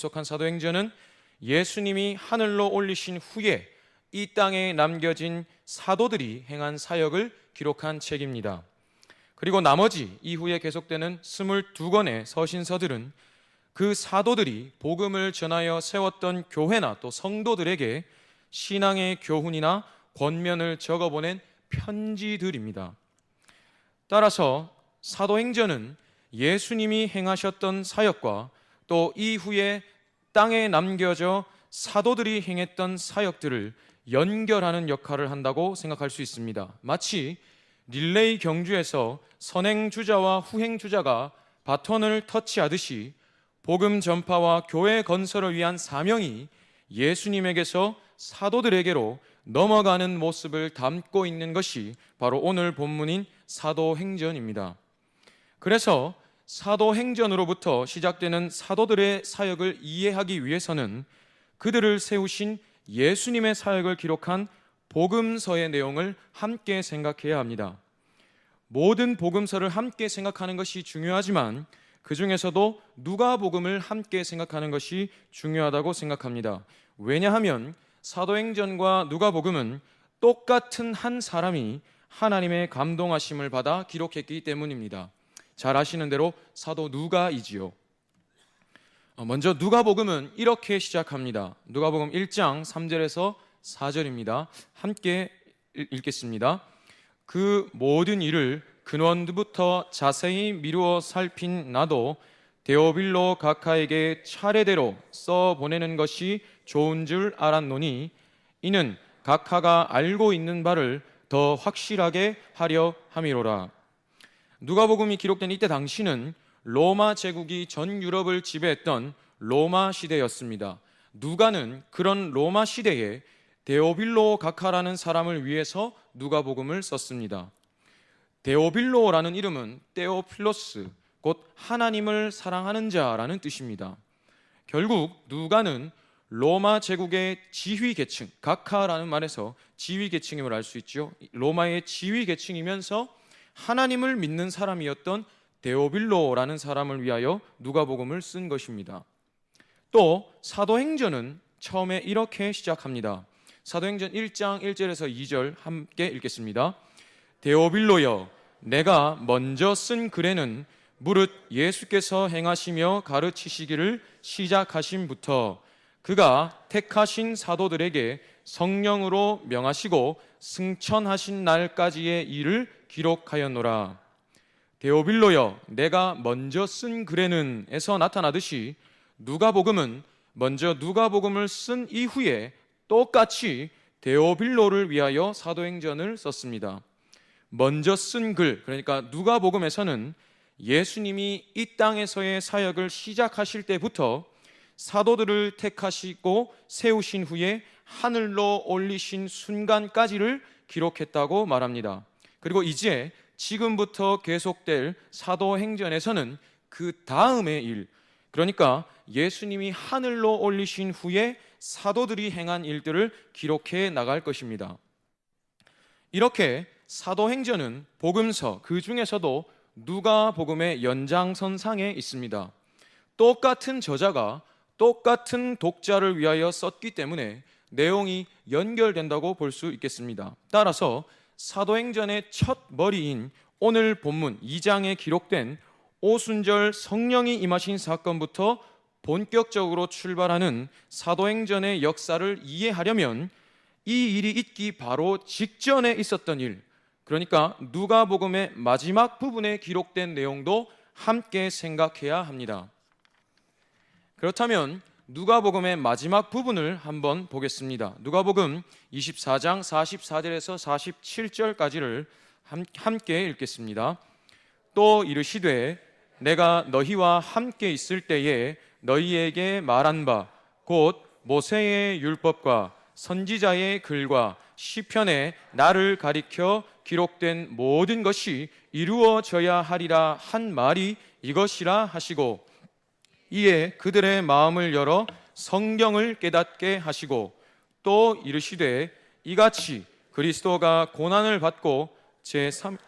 속한 사도행전은 예수님이 하늘로 올리신 후에 이 땅에 남겨진 사도들이 행한 사역을 기록한 책입니다. 그리고 나머지 이후에 계속되는 22권의 서신서들은 그 사도들이 복음을 전하여 세웠던 교회나 또 성도들에게 신앙의 교훈이나 권면을 적어보낸 편지들입니다. 따라서 사도행전은 예수님이 행하셨던 사역과 또 이후에 땅에 남겨져 사도들이 행했던 사역들을 연결하는 역할을 한다고 생각할 수 있습니다. 마치 릴레이 경주에서 선행주자와 후행주자가 바톤을 터치하듯이 복음 전파와 교회 건설을 위한 사명이 예수님에게서 사도들에게로 넘어가는 모습을 담고 있는 것이 바로 오늘 본문인 사도행전입니다. 그래서 사도행전으로부터 시작되는 사도들의 사역을 이해하기 위해서는 그들을 세우신 예수님의 사역을 기록한 복음서의 내용을 함께 생각해야 합니다. 모든 복음서를 함께 생각하는 것이 중요하지만 그 중에서도 누가복음을 함께 생각하는 것이 중요하다고 생각합니다. 왜냐하면 사도행전과 누가복음은 똑같은 한 사람이 하나님의 감동하심을 받아 기록했기 때문입니다. 잘 아시는 대로 사도 누가이지요. 먼저 누가복음은 이렇게 시작합니다. 누가복음 1장 3절에서 4절입니다. 함께 읽겠습니다. 그 모든 일을 근원부터 자세히 미루어 살핀 나도 데오빌로 각하에게 차례대로 써보내는 것이 좋은 줄 알았노니 이는 각하가 알고 있는 바를 더 확실하게 하려 함이로라. 누가복음이 기록된 이때 당시는 로마 제국이 전 유럽을 지배했던 로마 시대였습니다. 누가는 그런 로마 시대에 데오빌로 각하라는 사람을 위해서 누가복음을 썼습니다. 데오빌로라는 이름은 테오필로스, 곧 하나님을 사랑하는 자라는 뜻입니다. 결국 누가는 로마 제국의 지휘 계층, 각하라는 말에서 지휘 계층임을 알 수 있죠. 로마의 지휘 계층이면서 하나님을 믿는 사람이었던 데오빌로라는 사람을 위하여 누가복음을 쓴 것입니다. 또 사도행전은 처음에 이렇게 시작합니다. 사도행전 1장 1절에서 2절 함께 읽겠습니다. 데오빌로여, 내가 먼저 쓴 글에는 무릇 예수께서 행하시며 가르치시기를 시작하심부터 그가 택하신 사도들에게 성령으로 명하시고 승천하신 날까지의 일을 기록하였노라. 데오빌로여, 내가 먼저 쓴 글에는 에서 나타나듯이 누가복음은 먼저 누가복음을 쓴 이후에 똑같이 데오빌로를 위하여 사도행전을 썼습니다. 먼저 쓴 글, 그러니까 누가복음에서는 예수님이 이 땅에서의 사역을 시작하실 때부터 사도들을 택하시고 세우신 후에 하늘로 올리신 순간까지를 기록했다고 말합니다. 그리고 이제 지금부터 계속될 사도행전에서는 그 다음의 일, 그러니까 예수님이 하늘로 올리신 후에 사도들이 행한 일들을 기록해 나갈 것입니다. 이렇게 사도행전은 복음서, 그 중에서도 누가복음의 연장선상에 있습니다. 똑같은 저자가 똑같은 독자를 위하여 썼기 때문에 내용이 연결된다고 볼 수 있겠습니다. 따라서 사도행전의 첫 머리인 오늘 본문 2장에 기록된 오순절 성령이 임하신 사건부터 본격적으로 출발하는 사도행전의 역사를 이해하려면 이 일이 있기 바로 직전에 있었던 일, 그러니까 누가복음의 마지막 부분에 기록된 내용도 함께 생각해야 합니다. 그렇다면 누가복음의 마지막 부분을 한번 보겠습니다. 누가복음 24장 44절에서 47절까지를 함께 읽겠습니다. 또 이르시되 내가 너희와 함께 있을 때에 너희에게 말한 바 곧 모세의 율법과 선지자의 글과 시편에 나를 가리켜 기록된 모든 것이 이루어져야 하리라 한 말이 이것이라 하시고 이에 그들의 마음을 열어 성경을 깨닫게 하시고 또 이르시되 이같이 그리스도가 고난을 받고 제3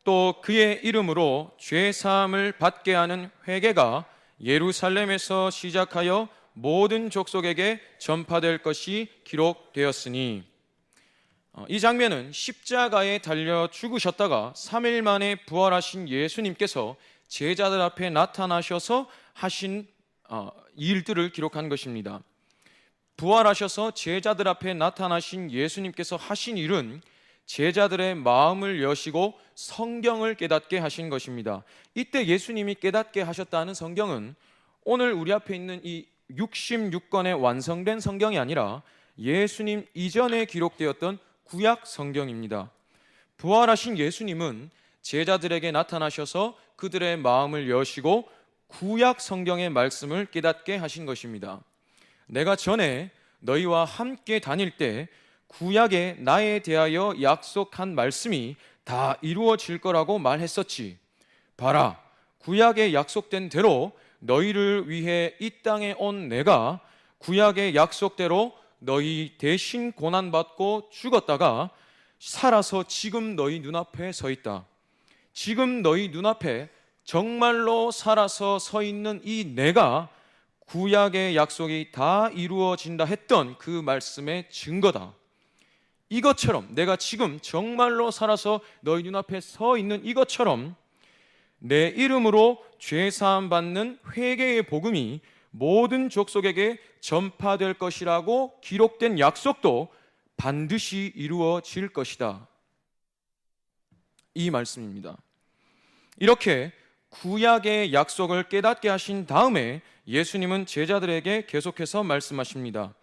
또 그의 이름으로 죄 사함을 받게 하는 회개가 예루살렘에서 시작하여 모든 족속에게 전파될 것이 기록되었으니, 이 장면은 십자가에 달려 죽으셨다가 3일 만에 부활하신 예수님께서 제자들 앞에 나타나셔서 하신 일들을 기록한 것입니다. 부활하셔서 제자들 앞에 나타나신 예수님께서 하신 일은 제자들의 마음을 여시고 성경을 깨닫게 하신 것입니다. 이때 예수님이 깨닫게 하셨다는 성경은 오늘 우리 앞에 있는 이 66권의 완성된 성경이 아니라 예수님 이전에 기록되었던 구약 성경입니다. 부활하신 예수님은 제자들에게 나타나셔서 그들의 마음을 여시고 구약 성경의 말씀을 깨닫게 하신 것입니다. 내가 전에 너희와 함께 다닐 때 구약에 나에 대하여 약속한 말씀이 다 이루어질 거라고 말했었지. 봐라, 구약에 약속된 대로 너희를 위해 이 땅에 온 내가 구약의 약속대로 너희 대신 고난받고 죽었다가 살아서 지금 너희 눈앞에 서 있다. 지금 너희 눈앞에 정말로 살아서 서 있는 이 내가 구약의 약속이 다 이루어진다 했던 그 말씀의 증거다. 이것처럼 내가 지금 정말로 살아서 너희 눈앞에 서 있는 이것처럼 내 이름으로 죄사함 받는 회개의 복음이 모든 족속에게 전파될 것이라고 기록된 약속도 반드시 이루어질 것이다. 이 말씀입니다. 이렇게 구약의 약속을 깨닫게 하신 다음에 예수님은 제자들에게 계속해서 말씀하십니다.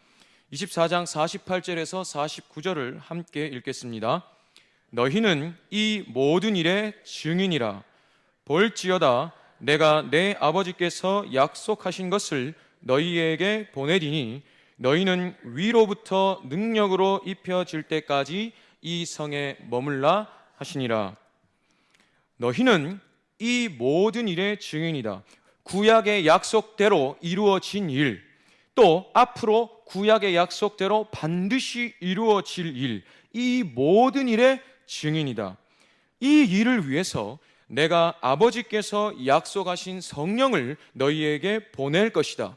24장 48절에서 49절을 함께 읽겠습니다. 너희는 이 모든 일의 증인이라. 볼지어다 내가 내 아버지께서 약속하신 것을 너희에게 보내리니 너희는 위로부터 능력으로 입혀질 때까지 이 성에 머물라 하시니라. 너희는 이 모든 일의 증인이다. 구약의 약속대로 이루어진 일, 또 앞으로 구약의 약속대로 반드시 이루어질 일, 이 모든 일의 증인이다. 이 일을 위해서 내가 아버지께서 약속하신 성령을 너희에게 보낼 것이다.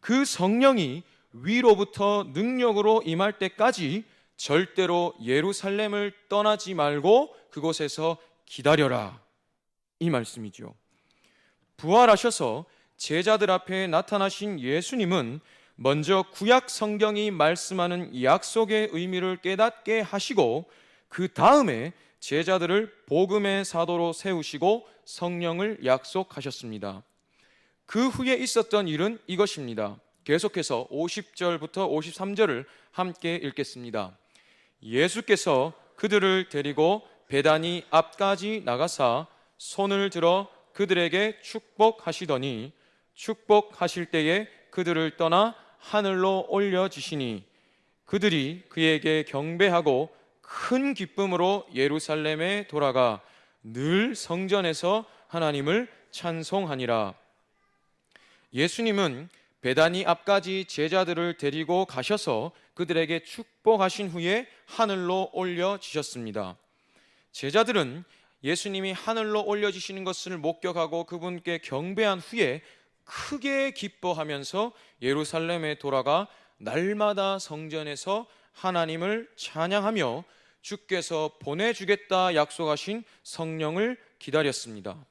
그 성령이 위로부터 능력으로 임할 때까지 절대로 예루살렘을 떠나지 말고 그곳에서 기다려라. 이 말씀이죠. 부활하셔서 제자들 앞에 나타나신 예수님은 먼저 구약 성경이 말씀하는 약속의 의미를 깨닫게 하시고 그 다음에 제자들을 복음의 사도로 세우시고 성령을 약속하셨습니다. 그 후에 있었던 일은 이것입니다. 계속해서 50절부터 53절을 함께 읽겠습니다. 예수께서 그들을 데리고 베다니 앞까지 나가사 손을 들어 그들에게 축복하시더니 축복하실 때에 그들을 떠나 하늘로 올려지시니 그들이 그에게 경배하고 큰 기쁨으로 예루살렘에 돌아가 늘 성전에서 하나님을 찬송하니라. 예수님은 베다니 앞까지 제자들을 데리고 가셔서 그들에게 축복하신 후에 하늘로 올려지셨습니다. 제자들은 예수님이 하늘로 올려지시는 것을 목격하고 그분께 경배한 후에 크게 기뻐하면서 예루살렘에 돌아가 날마다 성전에서 하나님을 찬양하며 주께서 보내주겠다 약속하신 성령을 기다렸습니다.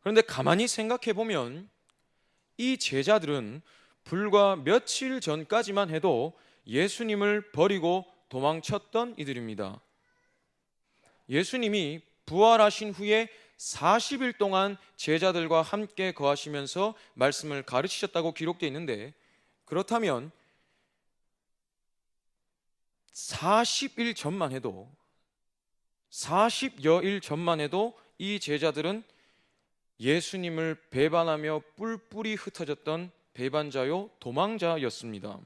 그런데 가만히 생각해 보면 이 제자들은 불과 며칠 전까지만 해도 예수님을 버리고 도망쳤던 이들입니다. 예수님이 부활하신 후에 40일 동안 제자들과 함께 거하시면서 말씀을 가르치셨다고 기록되어 있는데, 그렇다면 40일 전만 해도 40여일 전만 해도 이 제자들은 예수님을 배반하며 뿔뿔이 흩어졌던 배반자요 도망자였습니다.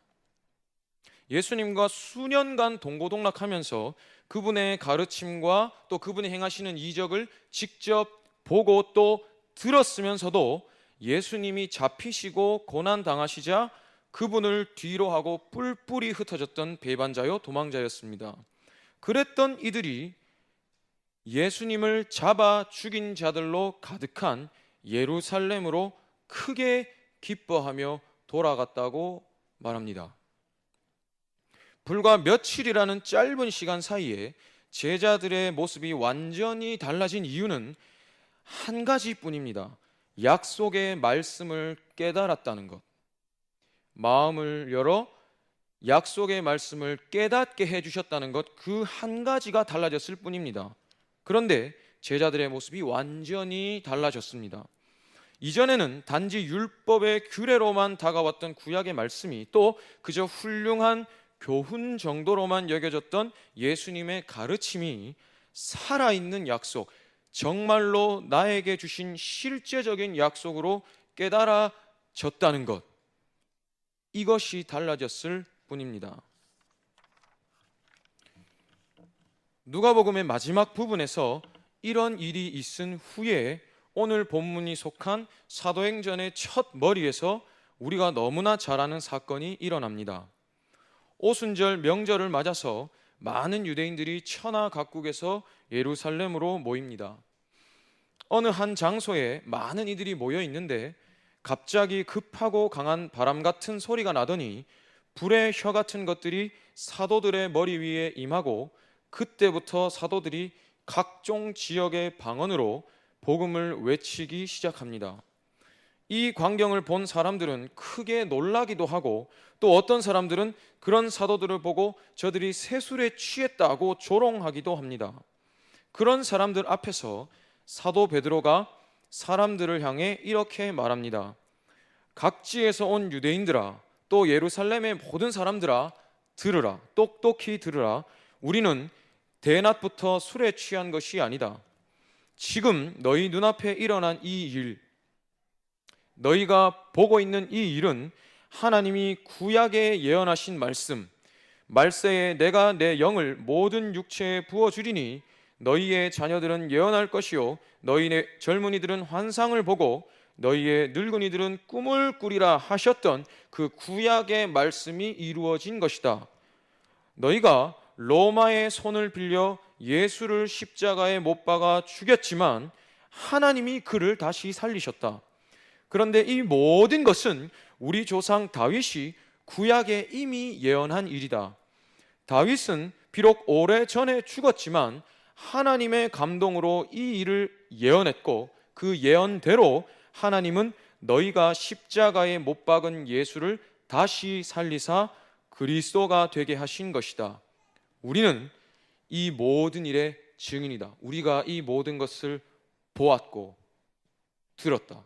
예수님과 수년간 동고동락하면서 그분의 가르침과 또 그분이 행하시는 이적을 직접 보고 또 들었으면서도 예수님이 잡히시고 고난당하시자 그분을 뒤로 하고 뿔뿔이 흩어졌던 배반자요 도망자였습니다. 그랬던 이들이 예수님을 잡아 죽인 자들로 가득한 예루살렘으로 크게 기뻐하며 돌아갔다고 말합니다. 불과 며칠이라는 짧은 시간 사이에 제자들의 모습이 완전히 달라진 이유는 한 가지뿐입니다. 약속의 말씀을 깨달았다는 것. 마음을 열어 약속의 말씀을 깨닫게 해주셨다는 것, 그 한 가지가 달라졌을 뿐입니다. 그런데 제자들의 모습이 완전히 달라졌습니다. 이전에는 단지 율법의 규례로만 다가왔던 구약의 말씀이 또 그저 훌륭한 교훈 정도로만 여겨졌던 예수님의 가르침이 살아있는 약속, 정말로 나에게 주신 실제적인 약속으로 깨달아졌다는 것, 이것이 달라졌을 뿐입니다. 누가복음의 마지막 부분에서 이런 일이 있은 후에 오늘 본문이 속한 사도행전의 첫 머리에서 우리가 너무나 잘 아는 사건이 일어납니다. 오순절 명절을 맞아서 많은 유대인들이 천하 각국에서 예루살렘으로 모입니다. 어느 한 장소에 많은 이들이 모여 있는데 갑자기 급하고 강한 바람 같은 소리가 나더니 불의 혀 같은 것들이 사도들의 머리 위에 임하고 그때부터 사도들이 각종 지역의 방언으로 복음을 외치기 시작합니다. 이 광경을 본 사람들은 크게 놀라기도 하고 또 어떤 사람들은 그런 사도들을 보고 저들이 세술에 취했다고 조롱하기도 합니다. 그런 사람들 앞에서 사도 베드로가 사람들을 향해 이렇게 말합니다. 각지에서 온 유대인들아, 또 예루살렘의 모든 사람들아, 들으라, 똑똑히 들으라. 우리는 대낮부터 술에 취한 것이 아니다. 지금 너희 눈앞에 일어난 이 일, 너희가 보고 있는 이 일은 하나님이 구약에 예언하신 말씀, 말세에 내가 내 영을 모든 육체에 부어주리니 너희의 자녀들은 예언할 것이요 너희의 젊은이들은 환상을 보고 너희의 늙은이들은 꿈을 꾸리라 하셨던 그 구약의 말씀이 이루어진 것이다. 너희가 로마의 손을 빌려 예수를 십자가에 못 박아 죽였지만 하나님이 그를 다시 살리셨다. 그런데 이 모든 것은 우리 조상 다윗이 구약에 이미 예언한 일이다. 다윗은 비록 오래전에 죽었지만 하나님의 감동으로 이 일을 예언했고 그 예언대로 하나님은 너희가 십자가에 못 박은 예수를 다시 살리사 그리스도가 되게 하신 것이다. 우리는 이 모든 일의 증인이다. 우리가 이 모든 것을 보았고 들었다.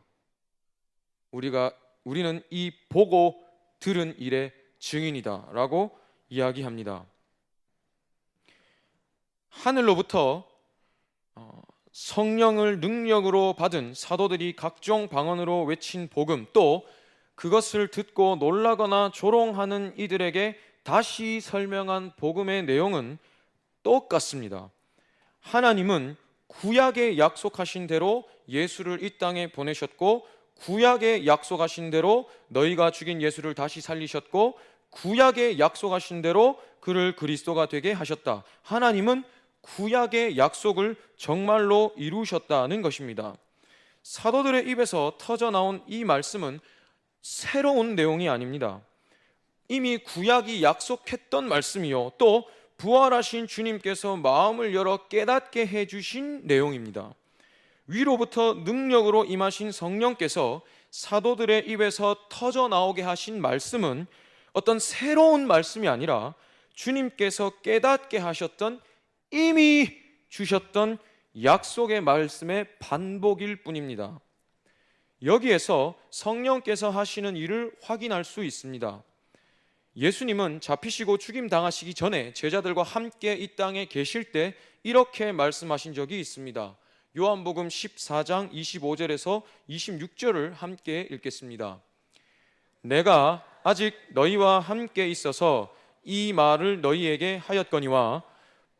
우리는 이 보고 들은 일의 증인이다 라고 이야기합니다. 하늘로부터 성령을 능력으로 받은 사도들이 각종 방언으로 외친 복음, 또 그것을 듣고 놀라거나 조롱하는 이들에게 다시 설명한 복음의 내용은 똑같습니다. 하나님은 구약에 약속하신 대로 예수를 이 땅에 보내셨고 구약에 약속하신 대로 너희가 죽인 예수를 다시 살리셨고 구약에 약속하신 대로 그를 그리스도가 되게 하셨다. 하나님은 구약의 약속을 정말로 이루셨다는 것입니다. 사도들의 입에서 터져나온 이 말씀은 새로운 내용이 아닙니다. 이미 구약이 약속했던 말씀이요 또 부활하신 주님께서 마음을 열어 깨닫게 해주신 내용입니다. 위로부터 능력으로 임하신 성령께서 사도들의 입에서 터져나오게 하신 말씀은 어떤 새로운 말씀이 아니라 주님께서 깨닫게 하셨던 이미 주셨던 약속의 말씀의 반복일 뿐입니다. 여기에서 성령께서 하시는 일을 확인할 수 있습니다. 예수님은 잡히시고 죽임 당하시기 전에 제자들과 함께 이 땅에 계실 때 이렇게 말씀하신 적이 있습니다. 요한복음 14장 25절에서 26절을 함께 읽겠습니다. 내가 아직 너희와 함께 있어서 이 말을 너희에게 하였거니와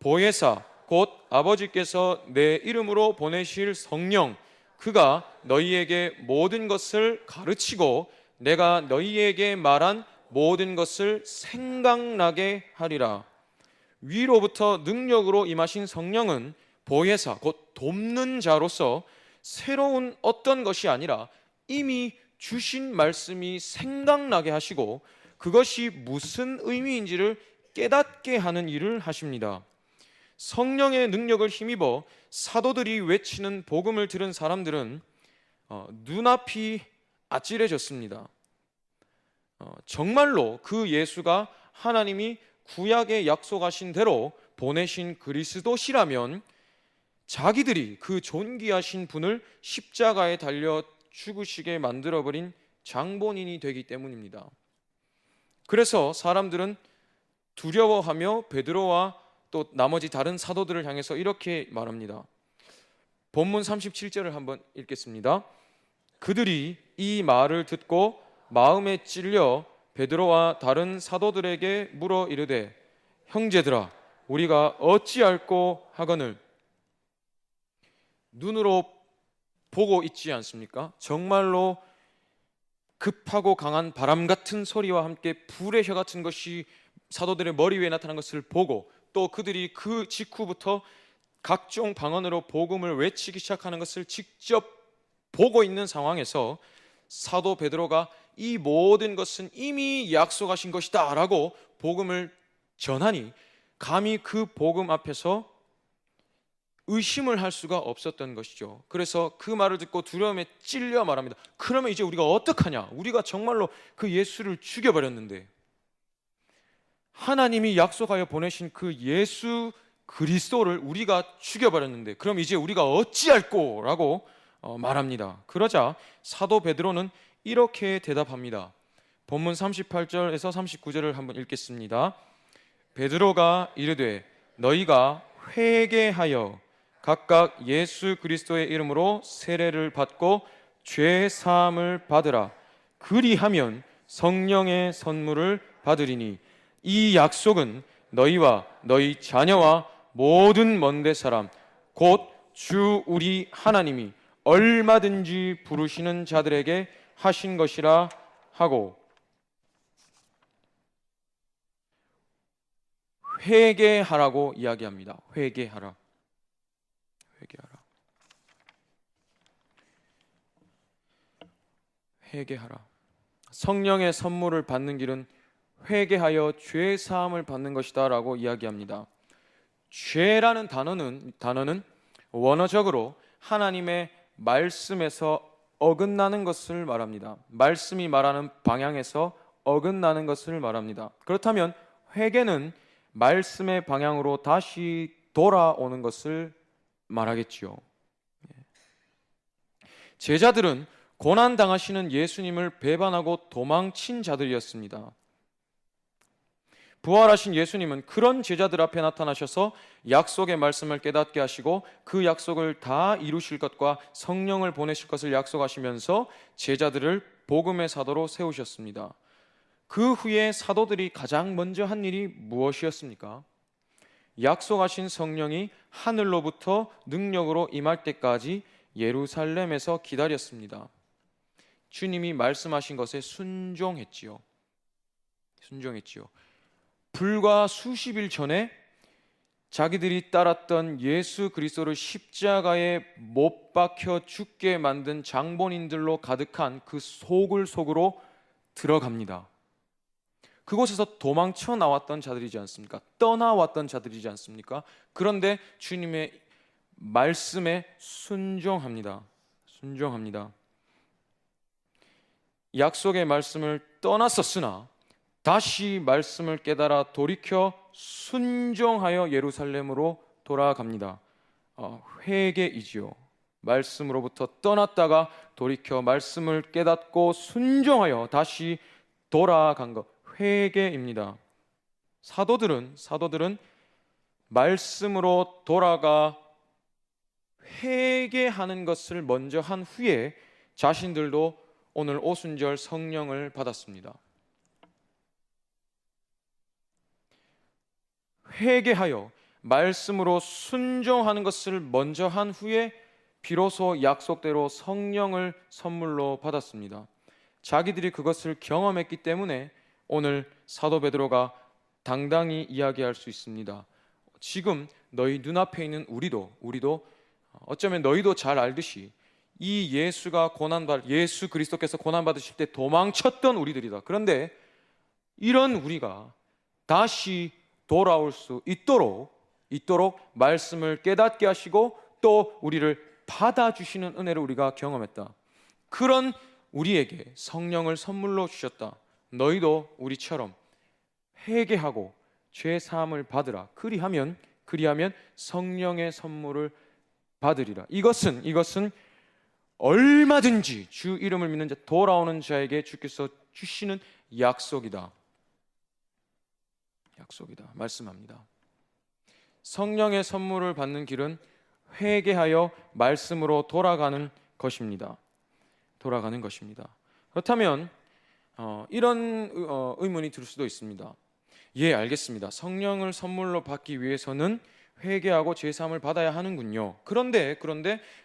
보혜사 곧 아버지께서 내 이름으로 보내실 성령 그가 너희에게 모든 것을 가르치고 내가 너희에게 말한 모든 것을 생각나게 하리라. 위로부터 능력으로 임하신 성령은 보혜사, 곧 돕는 자로서 새로운 어떤 것이 아니라 이미 주신 말씀이 생각나게 하시고 그것이 무슨 의미인지를 깨닫게 하는 일을 하십니다. 성령의 능력을 힘입어 사도들이 외치는 복음을 들은 사람들은 눈앞이 아찔해졌습니다. 정말로 그 예수가 하나님이 구약에 약속하신 대로 보내신 그리스도시라면 자기들이 그 존귀하신 분을 십자가에 달려 죽으시게 만들어버린 장본인이 되기 때문입니다. 그래서 사람들은 두려워하며 베드로와 또 나머지 다른 사도들을 향해서 이렇게 말합니다. 본문 37절을 한번 읽겠습니다. 그들이 이 말을 듣고 마음에 찔려 베드로와 다른 사도들에게 물어 이르되 형제들아 우리가 어찌할꼬 하거늘. 눈으로 보고 있지 않습니까? 정말로 급하고 강한 바람 같은 소리와 함께 불의 혀 같은 것이 사도들의 머리 위에 나타난 것을 보고 또 그들이 그 직후부터 각종 방언으로 복음을 외치기 시작하는 것을 직접 보고 있는 상황에서 사도 베드로가 이 모든 것은 이미 약속하신 것이다 라고 복음을 전하니 감히 그 복음 앞에서 의심을 할 수가 없었던 것이죠. 그래서 그 말을 듣고 두려움에 찔려 말합니다. 그러면 이제 우리가 어떡하냐? 우리가 정말로 그 예수를 죽여버렸는데, 하나님이 약속하여 보내신 그 예수 그리스도를 우리가 죽여버렸는데 그럼 이제 우리가 어찌할꼬? 라고 말합니다. 그러자 사도 베드로는 이렇게 대답합니다. 본문 38절에서 39절을 한번 읽겠습니다. 베드로가 이르되 너희가 회개하여 각각 예수 그리스도의 이름으로 세례를 받고 죄 사함을 받으라. 그리하면 성령의 선물을 받으리니 이 약속은 너희와 너희 자녀와 모든 먼데 사람 곧 주 우리 하나님이 얼마든지 부르시는 자들에게 하신 것이라 하고, 회개하라고 이야기합니다. 회개하라. 회개하라. 성령의 선물을 받는 길은 회개하여 죄 사함을 받는 것이다 라고 이야기합니다. 죄라는 단어는 원어적으로 하나님의 말씀에서 어긋나는 것을 말합니다. 말씀이 말하는 방향에서 어긋나는 것을 말합니다. 그렇다면 회개는 말씀의 방향으로 다시 돌아오는 것을 말하겠지요. 제자들은 고난당하시는 예수님을 배반하고 도망친 자들이었습니다. 부활하신 예수님은 그런 제자들 앞에 나타나셔서 약속의 말씀을 깨닫게 하시고 그 약속을 다 이루실 것과 성령을 보내실 것을 약속하시면서 제자들을 복음의 사도로 세우셨습니다. 그 후에 사도들이 가장 먼저 한 일이 무엇이었습니까? 약속하신 성령이 하늘로부터 능력으로 임할 때까지 예루살렘에서 기다렸습니다. 주님이 말씀하신 것에 순종했지요. 불과 수십 일 전에 자기들이 따랐던 예수 그리스도를 십자가에 못 박혀 죽게 만든 장본인들로 가득한 그 소굴 속으로 들어갑니다. 그곳에서 도망쳐 나왔던 자들이지 않습니까? 떠나왔던 자들이지 않습니까? 그런데 주님의 말씀에 순종합니다. 약속의 말씀을 떠났었으나 다시 말씀을 깨달아 돌이켜 순종하여 예루살렘으로 돌아갑니다. 회개이지요. 말씀으로부터 떠났다가 돌이켜 말씀을 깨닫고 순종하여 다시 돌아간 것, 회개입니다. 사도들은 말씀으로 돌아가 회개하는 것을 먼저 한 후에 자신들도 오늘 오순절 성령을 받았습니다. 회개하여 말씀으로 순종하는 것을 먼저 한 후에 비로소 약속대로 성령을 선물로 받았습니다. 자기들이 그것을 경험했기 때문에 오늘 사도 베드로가 당당히 이야기할 수 있습니다. 지금 너희 눈앞에 있는 우리도 어쩌면 너희도 잘 알듯이 이 예수 그리스도께서 고난받으실 때 도망쳤던 우리들이다. 그런데 이런 우리가 다시 돌아올 수 있도록 말씀을 깨닫게 하시고 또 우리를 받아주시는 은혜를 우리가 경험했다. 그런 우리에게 성령을 선물로 주셨다. 너희도 우리처럼 회개하고 죄 사함을 받으라. 그리하면 성령의 선물을 받으리라. 이것은 얼마든지 주 이름을 믿는 자, 돌아오는 자에게 주께서 주시는 약속이다. 말씀합니다. 성령의 선물을 받는 길은 회개하여 말씀으로 돌아가는 것입니다. 그렇다면 이런 의문이 들 수도 있습니다. 예, 알겠습니다. 성령을 선물로 받기 위해서는 회개하고 제사함을 받아야 하는군요. 그런데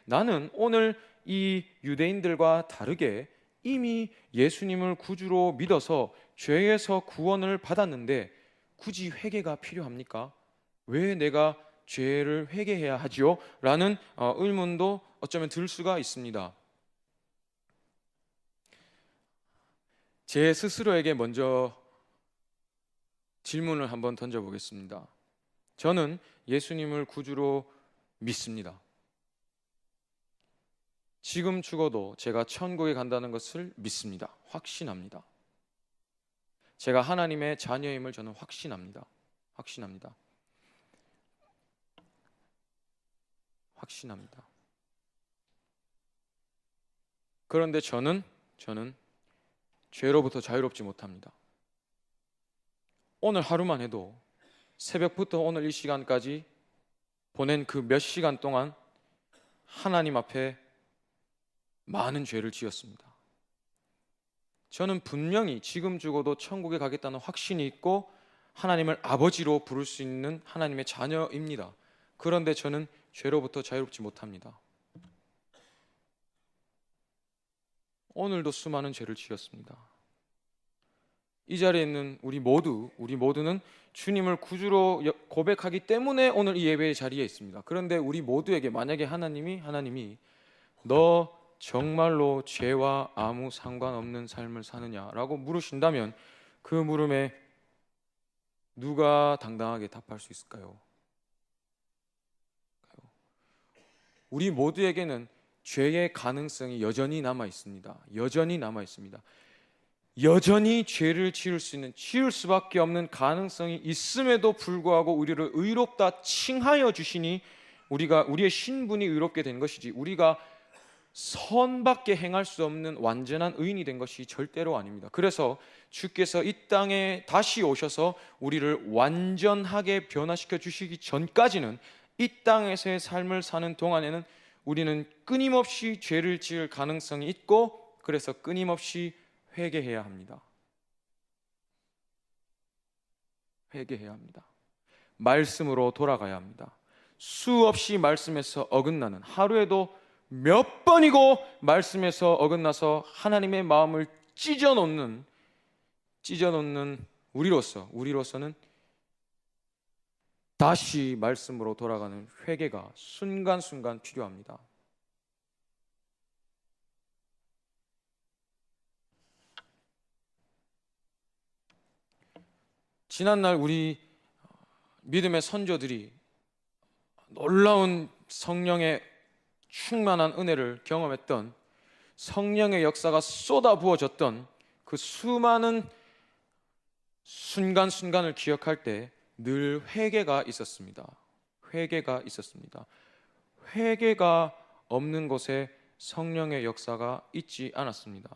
나는 오늘 이 유대인들과 다르게 이미 예수님을 구주로 믿어서 죄에서 구원을 받았는데 굳이 회개가 필요합니까? 왜 내가 죄를 회개해야 하지요? 라는 의문도 어쩌면 들 수가 있습니다. 제 스스로에게 먼저 질문을 한번 던져보겠습니다. 저는 예수님을 구주로 믿습니다. 지금 죽어도 제가 천국에 간다는 것을 믿습니다. 확신합니다. 제가 하나님의 자녀임을 저는 확신합니다. 그런데 저는 죄로부터 자유롭지 못합니다. 오늘 하루만 해도 새벽부터 오늘 이 시간까지 보낸 그 몇 시간 동안 하나님 앞에 많은 죄를 지었습니다. 저는 분명히 지금 죽어도 천국에 가겠다는 확신이 있고 하나님을 아버지로 부를 수 있는 하나님의 자녀입니다. 그런데 저는 죄로부터 자유롭지 못합니다. 오늘도 수많은 죄를 지었습니다. 이 자리에 있는 우리 모두는 주님을 구주로 고백하기 때문에 오늘 이 예배의 자리에 있습니다. 그런데 우리 모두에게 만약에 하나님이 너 정말로 죄와 아무 상관없는 삶을 사느냐라고 물으신다면 그 물음에 누가 당당하게 답할 수 있을까요? 우리 모두에게는 죄의 가능성이 여전히 남아 있습니다. 여전히 죄를 지을 수밖에 없는 가능성이 있음에도 불구하고 우리를 의롭다 칭하여 주시니 우리의 신분이 의롭게 된 것이지 우리가 선밖에 행할 수 없는 완전한 의인이 된 것이 절대로 아닙니다. 그래서 주께서 이 땅에 다시 오셔서 우리를 완전하게 변화시켜 주시기 전까지는 이 땅에서의 삶을 사는 동안에는 우리는 끊임없이 죄를 지을 가능성이 있고 그래서 끊임없이 회개해야 합니다. 말씀으로 돌아가야 합니다. 수없이 말씀에서 어긋나는 하루에도 몇 번이고 말씀에서 어긋나서 하나님의 마음을 찢어놓는 우리로서는 다시 말씀으로 돌아가는 회개가 순간순간 필요합니다. 지난날 우리 믿음의 선조들이 놀라운 성령의 충만한 은혜를 경험했던 성령의 역사가 쏟아부어졌던 그 수많은 순간순간을 기억할 때 늘 회개가 있었습니다. 회개가 없는 곳에 성령의 역사가 있지 않았습니다.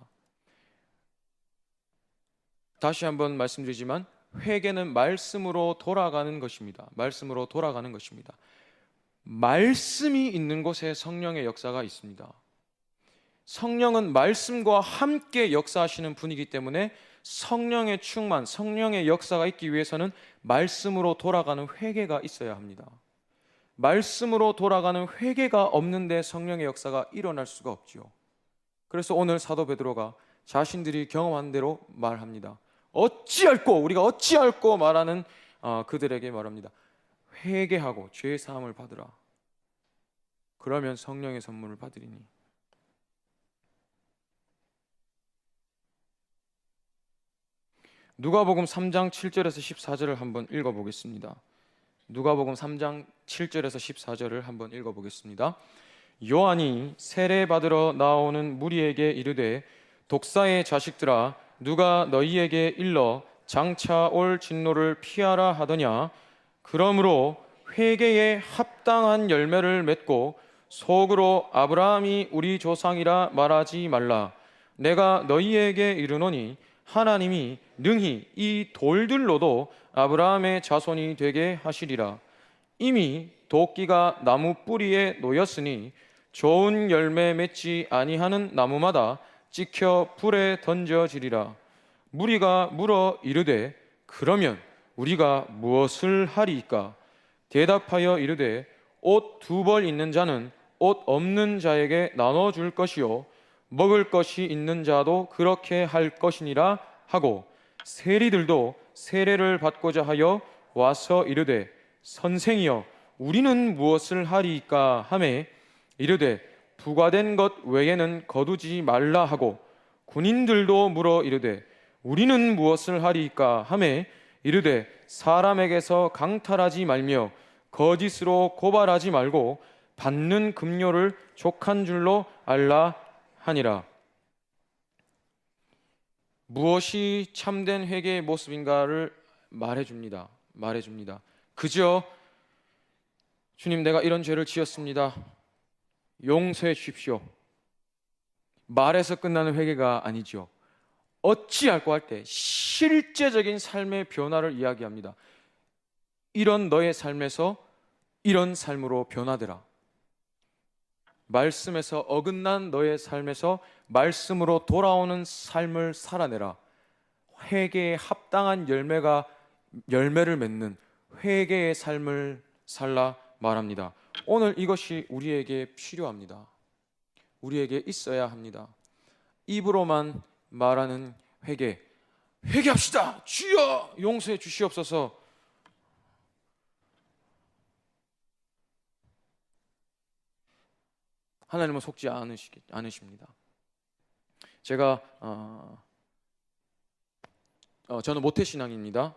다시 한번 말씀드리지만 회개는 말씀으로 돌아가는 것입니다. 말씀이 있는 곳에 성령의 역사가 있습니다. 성령은 말씀과 함께 역사하시는 분이기 때문에 성령의 충만, 성령의 역사가 있기 위해서는 말씀으로 돌아가는 회개가 있어야 합니다. 말씀으로 돌아가는 회개가 없는데 성령의 역사가 일어날 수가 없지요. 그래서 오늘 사도 베드로가 자신들이 경험한 대로 말합니다. 우리가 어찌할꼬 말하는 그들에게 말합니다. 회개하고 죄 사함을 받으라. 그러면 성령의 선물을 받으리니. 누가복음 3장 7절에서 14절을 한번 읽어보겠습니다. 누가복음 3장 7절에서 14절을 한번 읽어보겠습니다. 요한이 세례 받으러 나오는 무리에게 이르되 독사의 자식들아 누가 너희에게 일러 장차 올 진노를 피하라 하더냐. 그러므로 회개에 합당한 열매를 맺고 속으로 아브라함이 우리 조상이라 말하지 말라. 내가 너희에게 이르노니 하나님이 능히 이 돌들로도 아브라함의 자손이 되게 하시리라. 이미 도끼가 나무 뿌리에 놓였으니 좋은 열매 맺지 아니하는 나무마다 찍혀 불에 던져지리라. 무리가 물어 이르되 그러면 우리가 무엇을 하리이까? 대답하여 이르되 옷 2벌 있는 자는 옷 없는 자에게 나눠줄 것이요 먹을 것이 있는 자도 그렇게 할 것이니라 하고 세리들도 세례를 받고자 하여 와서 이르되 선생이여 우리는 무엇을 하리이까 하매 이르되 부과된 것 외에는 거두지 말라 하고 군인들도 물어 이르되 우리는 무엇을 하리이까 하매 이르되 사람에게서 강탈하지 말며 거짓으로 고발하지 말고 받는 급료를 족한 줄로 알라 하니라. 무엇이 참된 회개의 모습인가를 말해줍니다. 그저 주님 내가 이런 죄를 지었습니다. 용서해 주십시오. 말에서 끝나는 회개가 아니죠. 어찌할꼬 할 때 실제적인 삶의 변화를 이야기합니다. 이런 너의 삶에서 이런 삶으로 변화되라. 말씀에서 어긋난 너의 삶에서 말씀으로 돌아오는 삶을 살아내라. 회개에 합당한 열매를 맺는 회개의 삶을 살라 말합니다. 오늘 이것이 우리에게 필요합니다. 우리에게 있어야 합니다. 입으로만 말하는 회개합시다. 주여 용서해 주시옵소서. 하나님은 속지 않으십니다. 제가 저는 모태신앙입니다.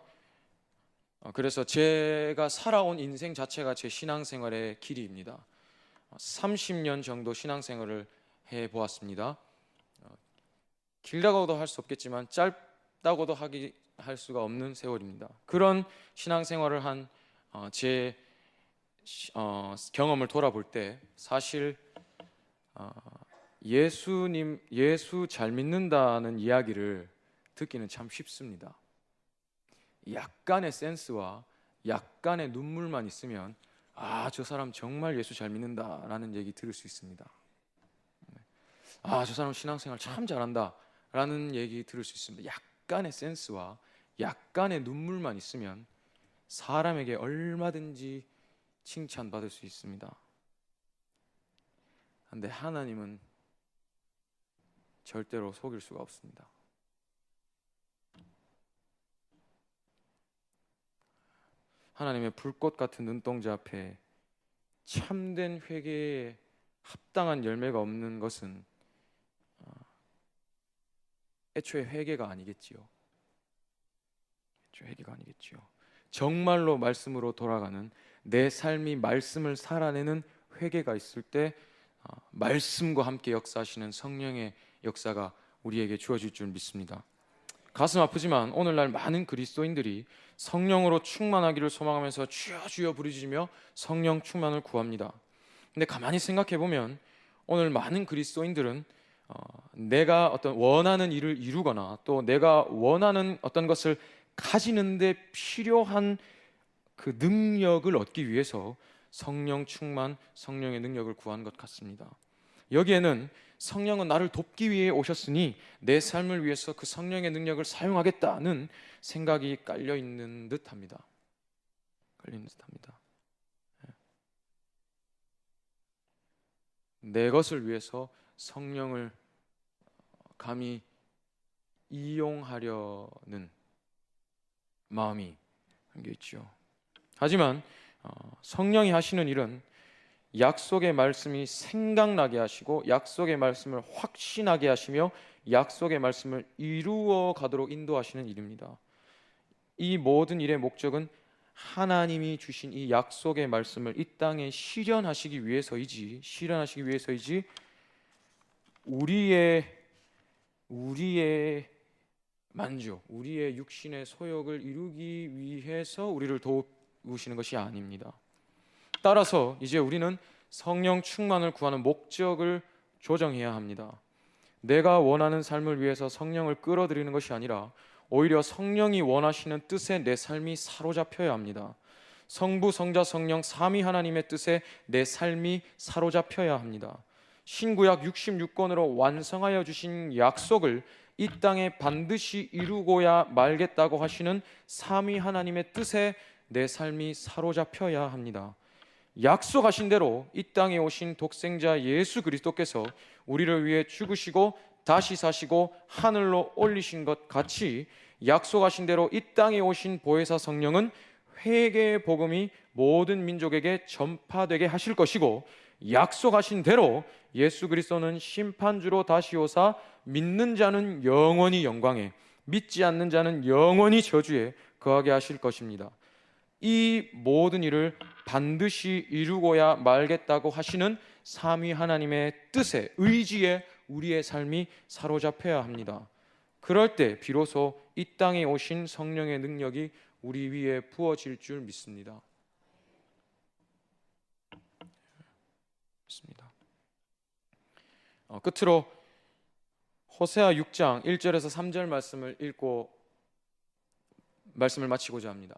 그래서 제가 살아온 인생 자체가 제 신앙생활의 길이입니다. 30년 정도 신앙생활을 해보았습니다. 길다고도 할 수 없겠지만 짧다고도 할 수가 없는 세월입니다. 그런 신앙생활을 한 제 경험을 돌아볼 때 사실 예수 잘 믿는다는 이야기를 듣기는 참 쉽습니다. 약간의 센스와 약간의 눈물만 있으면 저 사람 정말 예수 잘 믿는다라는 얘기 들을 수 있습니다. 저 사람 신앙생활 참 잘한다 라는 얘기 들을 수 있습니다. 약간의 센스와 약간의 눈물만 있으면 사람에게 얼마든지 칭찬받을 수 있습니다. 그런데 하나님은 절대로 속일 수가 없습니다. 하나님의 불꽃 같은 눈동자 앞에 참된 회개에 합당한 열매가 없는 것은 애초에 회개가 아니겠지요. 정말로 말씀으로 돌아가는 내 삶이 말씀을 살아내는 회개가 있을 때 말씀과 함께 역사하시는 성령의 역사가 우리에게 주어질 줄 믿습니다. 가슴 아프지만 오늘날 많은 그리스도인들이 성령으로 충만하기를 소망하면서 주여 주여 부르짖으며 성령 충만을 구합니다. 근데 가만히 생각해 보면 오늘 많은 그리스도인들은 내가 어떤 원하는 일을 이루거나 또 내가 원하는 어떤 것을 가지는데 필요한 그 능력을 얻기 위해서 성령 충만, 성령의 능력을 구한 것 같습니다. 여기에는 성령은 나를 돕기 위해 오셨으니 내 삶을 위해서 그 성령의 능력을 사용하겠다는 생각이 깔려 있는 듯합니다. 내 것을 위해서 성령을 감히 이용하려는 마음이 담겨 있죠. 하지만 성령이 하시는 일은 약속의 말씀이 생각나게 하시고 약속의 말씀을 확신하게 하시며 약속의 말씀을 이루어 가도록 인도하시는 일입니다. 이 모든 일의 목적은 하나님이 주신 이 약속의 말씀을 이 땅에 실현하시기 위해서이지 우리의 만족, 우리의 육신의 소욕을 이루기 위해서 우리를 도우시는 것이 아닙니다. 따라서 이제 우리는 성령 충만을 구하는 목적을 조정해야 합니다. 내가 원하는 삶을 위해서 성령을 끌어들이는 것이 아니라 오히려 성령이 원하시는 뜻에 내 삶이 사로잡혀야 합니다. 성부, 성자, 성령 삼위 하나님의 뜻에 내 삶이 사로잡혀야 합니다. 신구약 66권으로 완성하여 주신 약속을 이 땅에 반드시 이루고야 말겠다고 하시는 삼위 하나님의 뜻에 내 삶이 사로잡혀야 합니다. 약속하신 대로 이 땅에 오신 독생자 예수 그리스도께서 우리를 위해 죽으시고 다시 사시고 하늘로 올리신 것 같이 약속하신 대로 이 땅에 오신 보혜사 성령은 회개의 복음이 모든 민족에게 전파되게 하실 것이고, 약속하신 대로 예수 그리스도는 심판주로 다시 오사 믿는 자는 영원히 영광에, 믿지 않는 자는 영원히 저주에 거하게 하실 것입니다. 이 모든 일을 반드시 이루고야 말겠다고 하시는 삼위 하나님의 뜻에, 의지에 우리의 삶이 사로잡혀야 합니다. 그럴 때 비로소 이 땅에 오신 성령의 능력이 우리 위에 부어질 줄 믿습니다. 끝으로 호세아 6장 1절에서 3절 말씀을 읽고 말씀을 마치고자 합니다.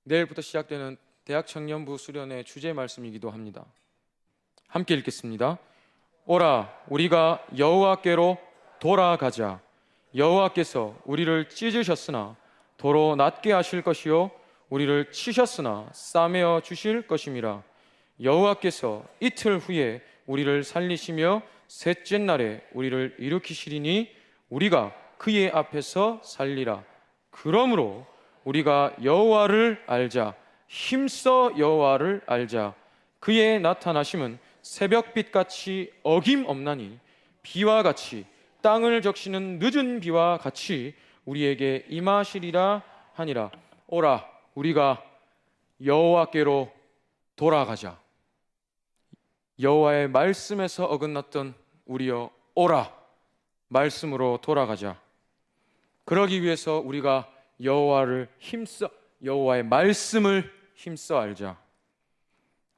내일부터 시작되는 대학 청년부 수련의 주제 말씀이기도 합니다. 함께 읽겠습니다. 오라, 우리가 여호와께로 돌아가자. 여호와께서 우리를 찢으셨으나 도로 낫게 하실 것이요 우리를 치셨으나 싸매어 주실 것임이라. 여호와께서 이틀 후에 우리를 살리시며 셋째 날에 우리를 일으키시리니 우리가 그의 앞에서 살리라. 그러므로 우리가 여호와를 알자. 힘써 여호와를 알자. 그의 나타나심은 새벽빛같이 어김없나니 비와 같이 땅을 적시는 늦은 비와 같이 우리에게 임하시리라 하니라. 오라, 우리가 여호와께로 돌아가자. 여호와의 말씀에서 어긋났던 우리여, 오라, 말씀으로 돌아가자. 그러기 위해서 우리가 여호와의 말씀을 힘써 알자.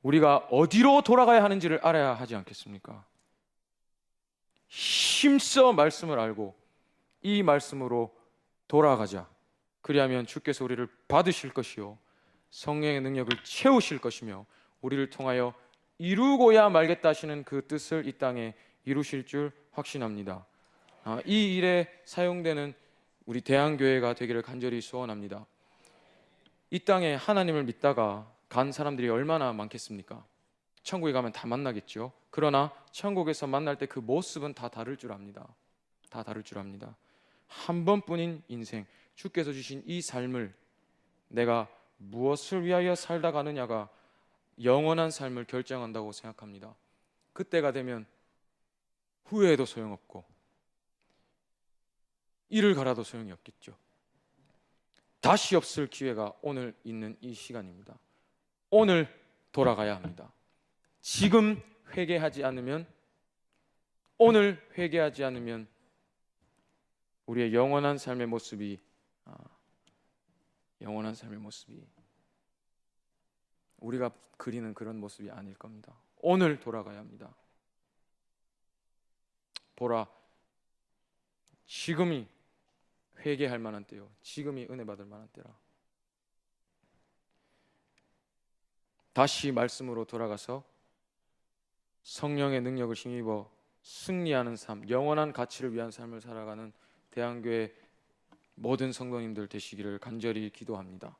우리가 어디로 돌아가야 하는지를 알아야 하지 않겠습니까? 힘써 말씀을 알고 이 말씀으로 돌아가자. 그리하면 주께서 우리를 받으실 것이요 성령의 능력을 채우실 것이며 우리를 통하여 이루고야 말겠다 하시는 그 뜻을 이 땅에 이루실 줄 확신합니다. 이 일에 사용되는 우리 대한교회가 되기를 간절히 소원합니다. 이 땅에 하나님을 믿다가 간 사람들이 얼마나 많겠습니까? 천국에 가면 다 만나겠죠. 그러나 천국에서 만날 때 그 모습은 다 다를 줄 압니다. 다 다를 줄 압니다. 한 번뿐인 인생, 주께서 주신 이 삶을 내가 무엇을 위하여 살다 가느냐가 영원한 삶을 결정한다고 생각합니다. 그때가 되면 후회해도 소용없고 이를 갈아도 소용이 없겠죠. 다시 없을 기회가 오늘 있는 이 시간입니다. 오늘 돌아가야 합니다. 지금 회개하지 않으면, 오늘 회개하지 않으면 우리의 영원한 삶의 모습이 우리가 그리는 그런 모습이 아닐 겁니다. 오늘 돌아가야 합니다. 보라, 지금이 회개할 만한 때요, 지금이 은혜 받을 만한 때라. 다시 말씀으로 돌아가서 성령의 능력을 힘입어 승리하는 삶, 영원한 가치를 위한 삶을 살아가는 대한교회 모든 성도님들 되시기를 간절히 기도합니다.